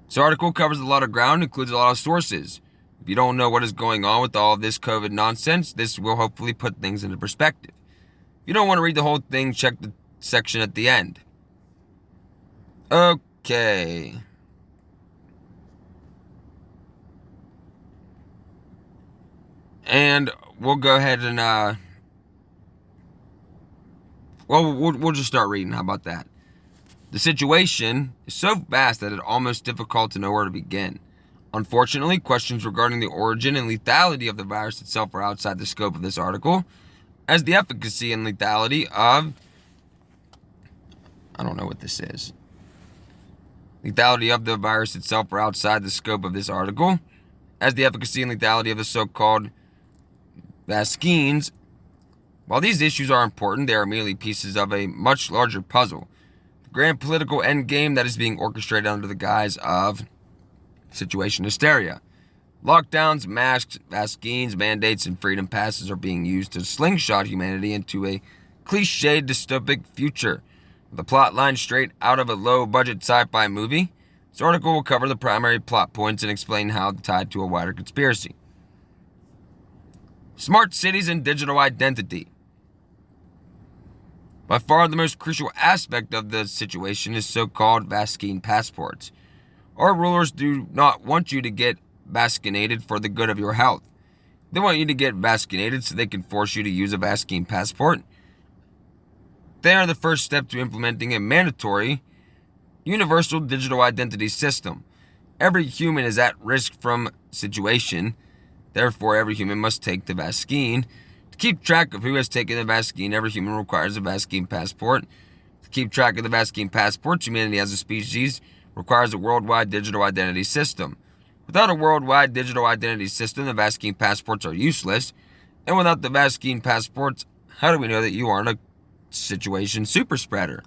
This article covers a lot of ground, includes a lot of sources. If you don't know what is going on with all of this COVID nonsense, this will hopefully put things into perspective. If you don't want to read the whole thing, check the section at the end. Okay. And we'll go ahead and, we'll just start reading. How about that? The situation is so vast that it's almost difficult to know where to begin. Unfortunately, questions regarding the origin and lethality of the virus itself are outside the scope of this article, as the efficacy and lethality of... I don't know what this is. Lethality of the virus itself are outside the scope of this article, as the efficacy and lethality of the so-called vaccines. While these issues are important, they are merely pieces of a much larger puzzle. The grand political endgame that is being orchestrated under the guise of situation hysteria. Lockdowns, masks, vaccines, mandates, and freedom passes are being used to slingshot humanity into a cliched dystopic future. The plot line straight out of a low-budget sci-fi movie, this article will cover the primary plot points and explain how they're tied to a wider conspiracy. Smart cities and digital identity. By far the most crucial aspect of the situation is so-called vaccine passports. Our rulers do not want you to get vaccinated for the good of your health. They want you to get vaccinated so they can force you to use a vaccine passport. They are the first step to implementing a mandatory, universal digital identity system. Every human is at risk from situation. Therefore, every human must take the vaccine. To keep track of who has taken the vaccine, every human requires a vaccine passport. To keep track of the vaccine passports, humanity as a species requires a worldwide digital identity system. Without a worldwide digital identity system, the vaccine passports are useless. And without the vaccine passports, how do we know that you aren't a situation super spreader?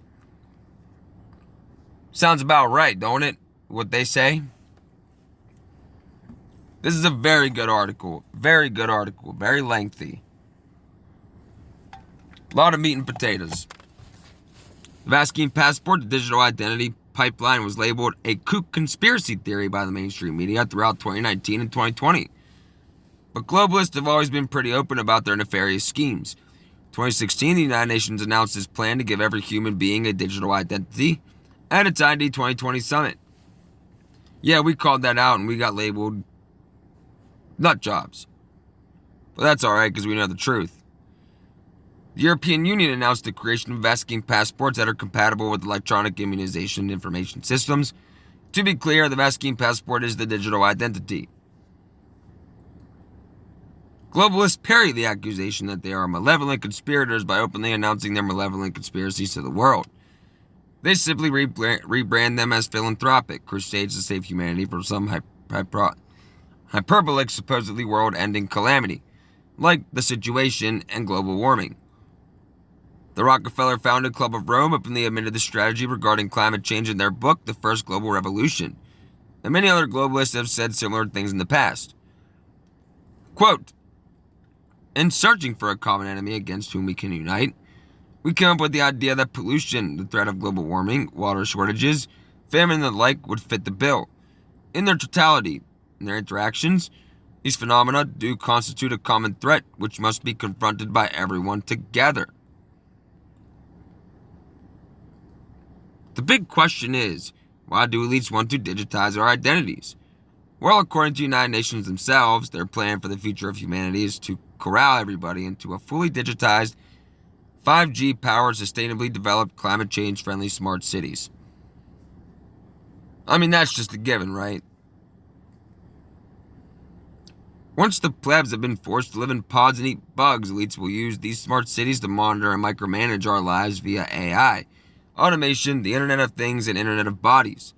Sounds about right, don't it? What they say? This is a very good article. Very good article. Very lengthy. A lot of meat and potatoes. The vaccine passport, the digital identity pipeline, was labeled a kook conspiracy theory by the mainstream media throughout 2019 and 2020. But globalists have always been pretty open about their nefarious schemes. In 2016, the United Nations announced its plan to give every human being a digital identity at its ID 2020 summit. Yeah, we called that out and we got labeled nut jobs. But that's alright because we know the truth. The European Union announced the creation of vaccine passports that are compatible with electronic immunization information systems. To be clear, the vaccine passport is the digital identity. Globalists parry the accusation that they are malevolent conspirators by openly announcing their malevolent conspiracies to the world. They simply rebrand them as philanthropic crusades to save humanity from some hyperbolic, supposedly world-ending calamity, like the situation and global warming. The Rockefeller-founded Club of Rome openly admitted the strategy regarding climate change in their book, The First Global Revolution, and many other globalists have said similar things in the past. Quote, "In searching for a common enemy against whom we can unite, we came up with the idea that pollution, the threat of global warming, water shortages, famine, and the like would fit the bill. In their totality, in their interactions, these phenomena do constitute a common threat which must be confronted by everyone together." The big question is, why do elites want to digitize our identities? Well, according to United Nations themselves, their plan for the future of humanity is to corral everybody into a fully digitized, 5G powered, sustainably developed, climate change friendly smart cities. I mean, that's just a given, right? Once the plebs have been forced to live in pods and eat bugs, elites will use these smart cities to monitor and micromanage our lives via AI, automation, the Internet of Things, and Internet of Bodies.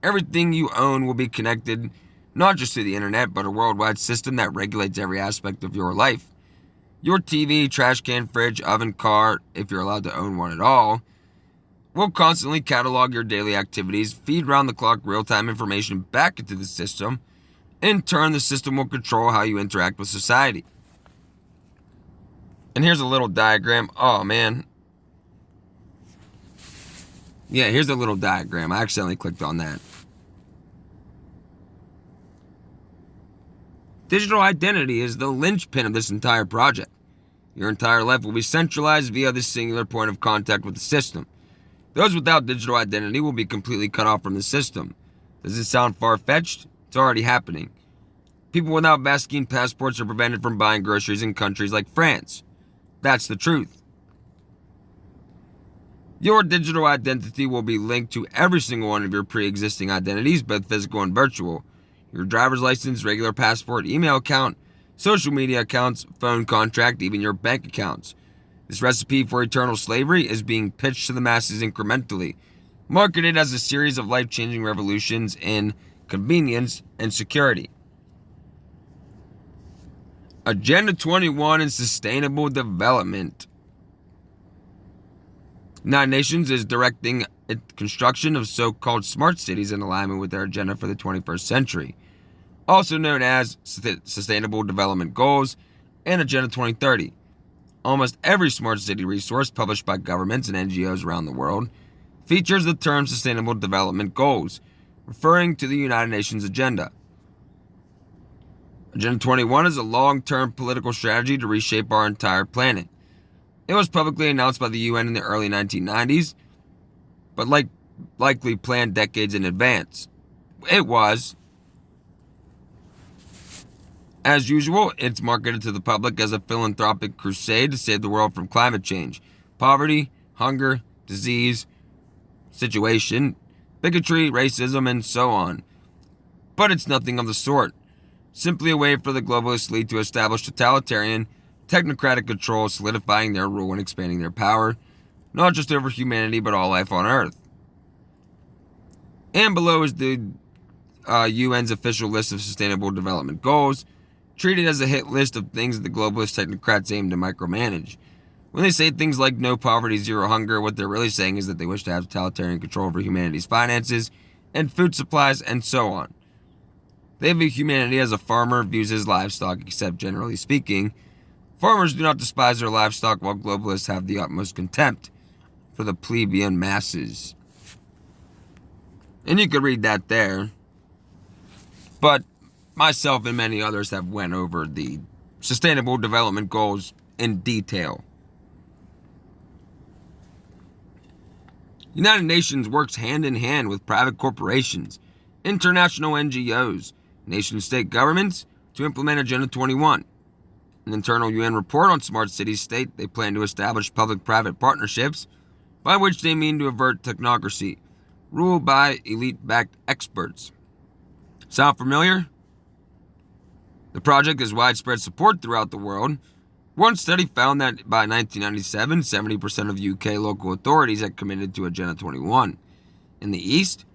Everything you own will be connected not just to the Internet, but a worldwide system that regulates every aspect of your life. Your TV, trash can, fridge, oven, car, if you're allowed to own one at all, will constantly catalog your daily activities, feed round-the-clock real-time information back into the system. In turn, the system will control how you interact with society. And here's a little diagram. Oh, man. Yeah, here's a little diagram. I accidentally clicked on that. Digital identity is the linchpin of this entire project. Your entire life will be centralized via this singular point of contact with the system. Those without digital identity will be completely cut off from the system. Does this sound far-fetched? It's already happening. People without vaccine passports are prevented from buying groceries in countries like France. That's the truth. Your digital identity will be linked to every single one of your pre-existing identities, both physical and virtual. Your driver's license, regular passport, email account, social media accounts, phone contract, even your bank accounts. This recipe for eternal slavery is being pitched to the masses incrementally, marketed as a series of life-changing revolutions in convenience and security. Agenda 21 and Sustainable Development. United Nations is directing its construction of so-called smart cities in alignment with their agenda for the 21st century, also known as Sustainable Development Goals and Agenda 2030. Almost every smart city resource published by governments and NGOs around the world features the term Sustainable Development Goals, referring to the United Nations agenda. Agenda 21 is a long-term political strategy to reshape our entire planet. It was publicly announced by the UN in the early 1990s, but likely planned decades in advance. It was. As usual, it's marketed to the public as a philanthropic crusade to save the world from climate change, poverty, hunger, disease, situation, bigotry, racism, and so on. But it's nothing of the sort. Simply a way for the globalist elite to establish totalitarian, technocratic control, solidifying their rule and expanding their power, not just over humanity, but all life on Earth. And below is the UN's official list of Sustainable Development Goals, treated as a hit list of things that the globalist technocrats aim to micromanage. When they say things like no poverty, zero hunger, what they're really saying is that they wish to have totalitarian control over humanity's finances and food supplies and so on. They view humanity as a farmer views his livestock, except generally speaking, farmers do not despise their livestock, while globalists have the utmost contempt for the plebeian masses. And you could read that there. But myself and many others have went over the Sustainable Development Goals in detail. United Nations works hand in hand with private corporations, international NGOs, nation-state governments to implement Agenda 21. An internal UN report on smart cities state they plan to establish public-private partnerships by which they mean to avert technocracy, ruled by elite-backed experts. Sound familiar? The project has widespread support throughout the world. One study found that by 1997, 70% of UK local authorities had committed to Agenda 21. In the East,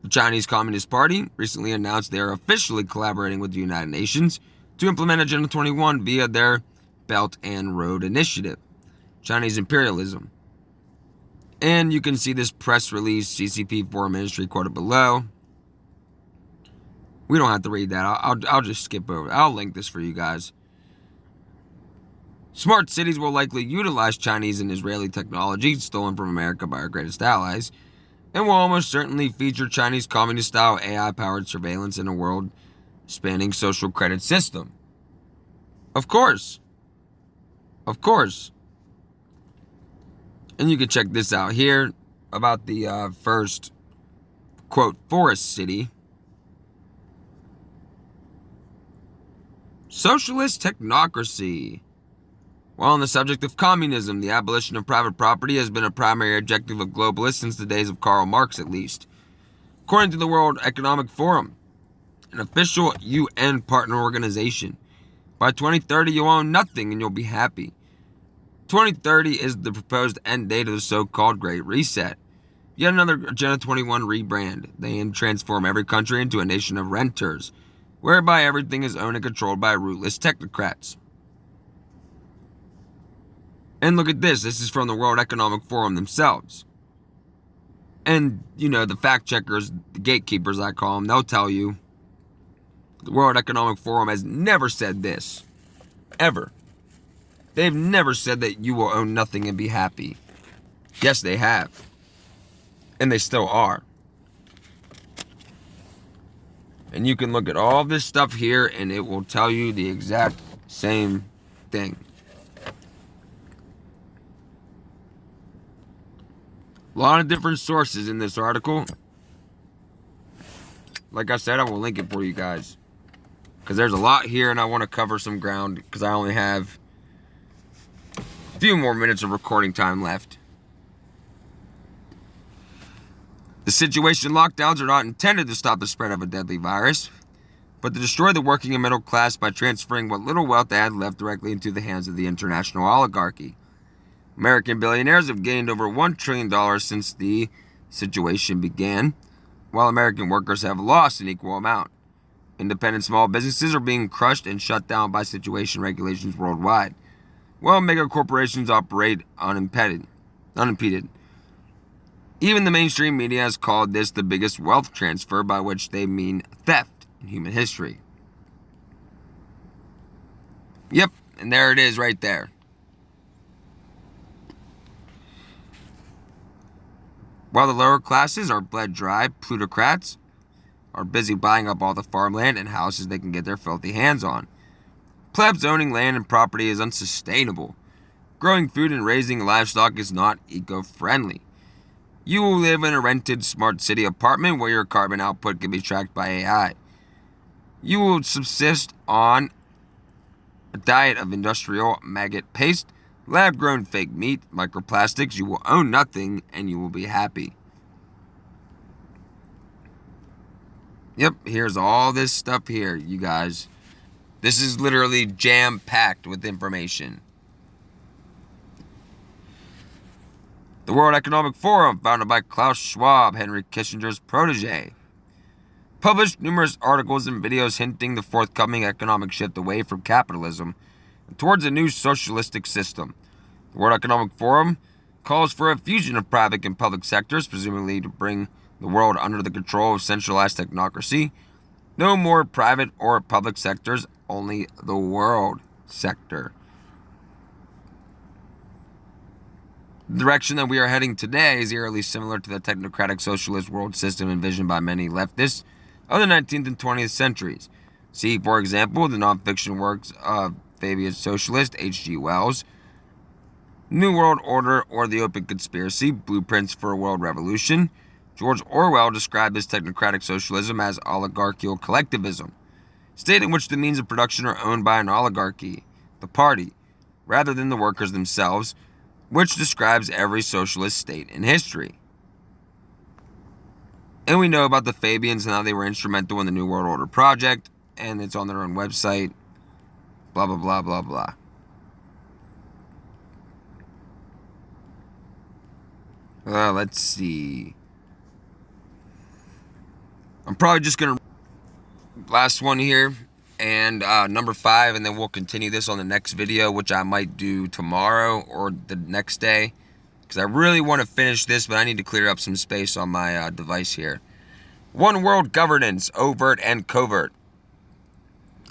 the Chinese Communist Party recently announced they are officially collaborating with the United Nations to implement Agenda 21 via their Belt and Road Initiative, Chinese imperialism. And you can see this press release, CCP Foreign Ministry quoted below. We don't have to read that. I'll just skip over it. I'll link this for you guys. Smart cities will likely utilize Chinese and Israeli technology stolen from America by our greatest allies, and will almost certainly feature Chinese communist-style AI-powered surveillance in a world-spanning social credit system. Of course. Of course. And you can check this out here about the first, quote, forest city. Socialist technocracy. While on the subject of communism, the abolition of private property has been a primary objective of globalists since the days of Karl Marx, at least. According to the World Economic Forum, an official UN partner organization, by 2030 you'll own nothing and you'll be happy. 2030 is the proposed end date of the so-called Great Reset. Yet another Agenda 21 rebrand. They aim to transform every country into a nation of renters, whereby everything is owned and controlled by rootless technocrats. And look at this. This is from the World Economic Forum themselves. And, the fact checkers, the gatekeepers I call them, they'll tell you the World Economic Forum has never said this. Ever. They've never said that you will own nothing and be happy. Yes, they have. And they still are. And you can look at all this stuff here and it will tell you the exact same thing. A lot of different sources in this article. Like I said, I will link it for you guys. Because there's a lot here and I want to cover some ground. Because I only have a few more minutes of recording time left. The situation lockdowns are not intended to stop the spread of a deadly virus, but to destroy the working and middle class by transferring what little wealth they had left directly into the hands of the international oligarchy. American billionaires have gained over $1 trillion since the situation began, while American workers have lost an equal amount. Independent small businesses are being crushed and shut down by situation regulations worldwide, while mega corporations operate unimpeded. Even the mainstream media has called this the biggest wealth transfer, by which they mean theft in human history. Yep, and there it is right there. While the lower classes are bled dry, plutocrats are busy buying up all the farmland and houses they can get their filthy hands on. Plebs owning land and property is unsustainable. Growing food and raising livestock is not eco-friendly. You will live in a rented smart city apartment where your carbon output can be tracked by AI. You will subsist on a diet of industrial maggot paste, lab-grown fake meat, microplastics. You will own nothing and you will be happy. Yep, here's all this stuff here, you guys. This is literally jam-packed with information. The World Economic Forum, founded by Klaus Schwab, Henry Kissinger's protege, published numerous articles and videos hinting the forthcoming economic shift away from capitalism and towards a new socialistic system. The World Economic Forum calls for a fusion of private and public sectors, presumably to bring the world under the control of centralized technocracy. No more private or public sectors, only the world sector. The direction that we are heading today is eerily similar to the technocratic socialist world system envisioned by many leftists of the 19th and 20th centuries. See, for example, the nonfiction works of Fabian socialist H.G. Wells, New World Order or the Open Conspiracy, Blueprints for a World Revolution. George Orwell described this technocratic socialism as oligarchical collectivism, a state in which the means of production are owned by an oligarchy, the party, rather than the workers themselves, which describes every socialist state in history. And we know about the Fabians and how they were instrumental in the New World Order project, and it's on their own website, blah, blah, blah, blah, blah. Let's see. I'm probably just going to last one here, and number 5, and then we'll continue this on the next video, which I might do tomorrow or the next day, because I really want to finish this, but I need to clear up some space on my device here. One world governance, overt and covert.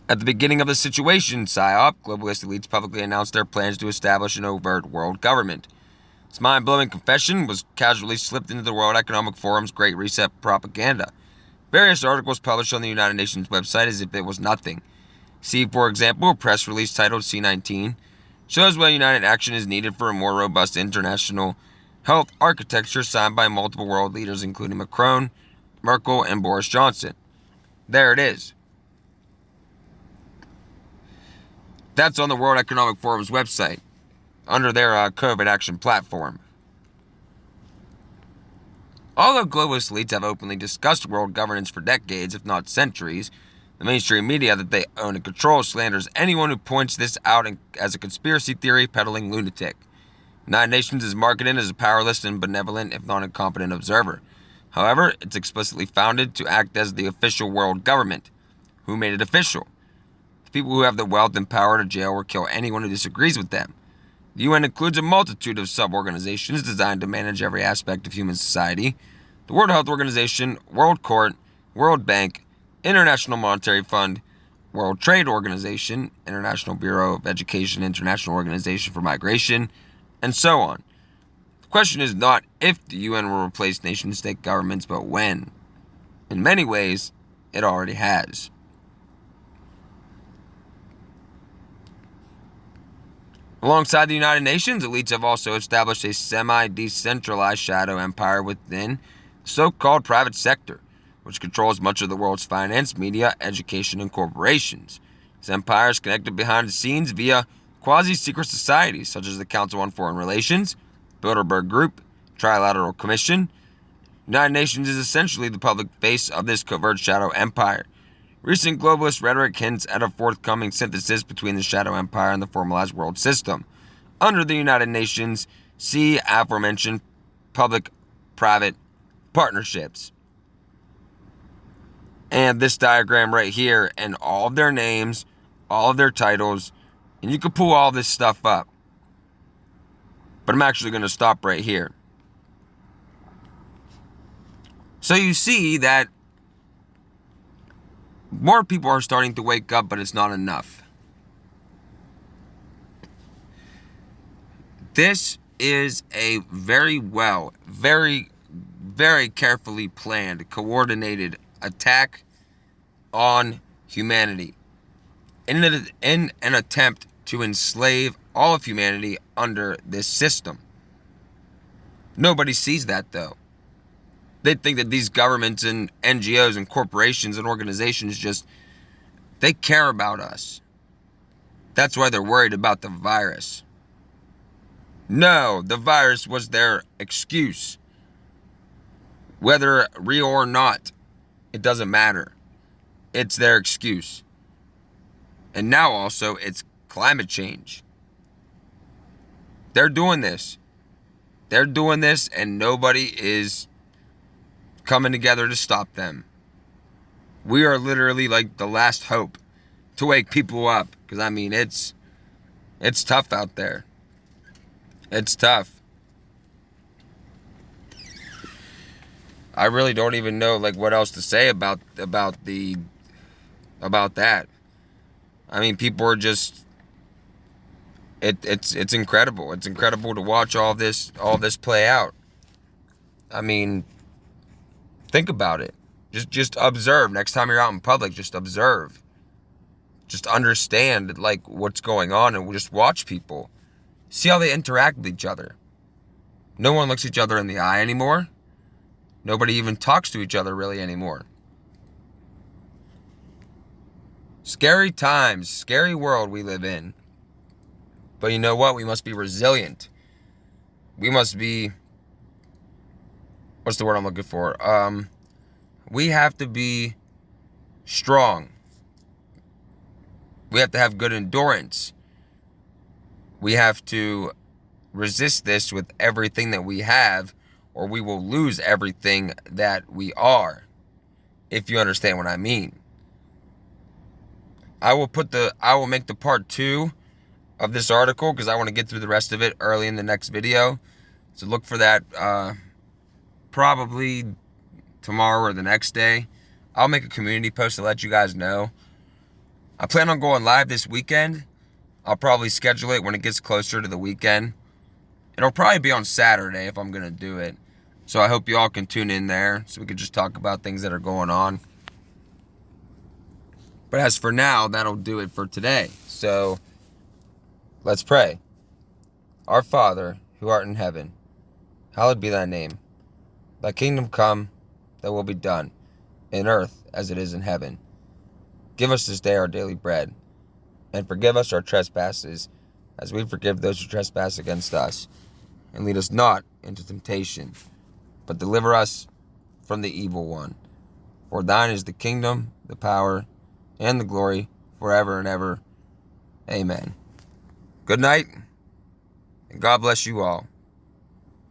At the beginning of the situation, PSYOP, globalist elites publicly announced their plans to establish an overt world government. This mind-blowing confession was casually slipped into the World Economic Forum's Great Reset propaganda. Various articles published on the United Nations website as if it was nothing. See, for example, a press release titled C19 shows why united action is needed for a more robust international health architecture signed by multiple world leaders, including Macron, Merkel, and Boris Johnson. There it is. That's on the World Economic Forum's website, under their COVID action platform. Although globalist elites have openly discussed world governance for decades, if not centuries, the mainstream media that they own and control slanders anyone who points this out as a conspiracy theory peddling lunatic. The United Nations is marketed as a powerless and benevolent, if not incompetent, observer. However, it's explicitly founded to act as the official world government. Who made it official? The people who have the wealth and power to jail or kill anyone who disagrees with them. The UN includes a multitude of sub-organizations designed to manage every aspect of human society. The World Health Organization, World Court, World Bank, International Monetary Fund, World Trade Organization, International Bureau of Education, International Organization for Migration, and so on. The question is not if the UN will replace nation-state governments, but when. In many ways, it already has. Alongside the United Nations, elites have also established a semi-decentralized shadow empire within the so-called private sector, which controls much of the world's finance, media, education, and corporations. This empire is connected behind the scenes via quasi-secret societies such as the Council on Foreign Relations, Bilderberg Group, Trilateral Commission. The United Nations is essentially the public face of this covert shadow empire. Recent globalist rhetoric hints at a forthcoming synthesis between the shadow empire and the formalized world system. Under the United Nations, see aforementioned public-private partnerships. And this diagram right here, and all of their names, all of their titles, and you can pull all this stuff up. But I'm actually going to stop right here. So you see that more people are starting to wake up, but it's not enough. This is a very carefully planned, coordinated attack on humanity in an attempt to enslave all of humanity under this system. Nobody sees that, though. They think that these governments and NGOs and corporations and organizations they care about us. That's why they're worried about the virus. No, the virus was their excuse. Whether real or not, it doesn't matter. It's their excuse. And now also, it's climate change. They're doing this. They're doing this, and nobody is coming together to stop them. We are literally like the last hope to wake people up. Because, I mean, it's tough out there. It's tough. I really don't even know like what else to say about that. I mean, people are just it's incredible. It's incredible to watch all this play out. I mean, think about it. Just observe. Next time you're out in public, just observe. Just understand like what's going on and just watch people. See how they interact with each other. No one looks each other in the eye anymore. Nobody even talks to each other really anymore. Scary times, scary world we live in. But you know what? We must be resilient. We must be, what's the word I'm looking for? We have to be strong. We have to have good endurance. We have to resist this with everything that we have, or we will lose everything that we are, if you understand what I mean. I will make the part 2 of this article because I want to get through the rest of it early in the next video. So look for that probably tomorrow or the next day. I'll make a community post to let you guys know. I plan on going live this weekend. I'll probably schedule it when it gets closer to the weekend. It'll probably be on Saturday if I'm going to do it. So I hope you all can tune in there so we can just talk about things that are going on. But as for now, that'll do it for today. So let's pray. Our Father, who art in heaven, hallowed be thy name. Thy kingdom come, thy will be done, in earth as it is in heaven. Give us this day our daily bread, And forgive us our trespasses, as we forgive those who trespass against us. And lead us not into temptation, but deliver us from the evil one. For thine is the kingdom, the power, and the glory, forever and ever. Amen. Good night, and God bless you all.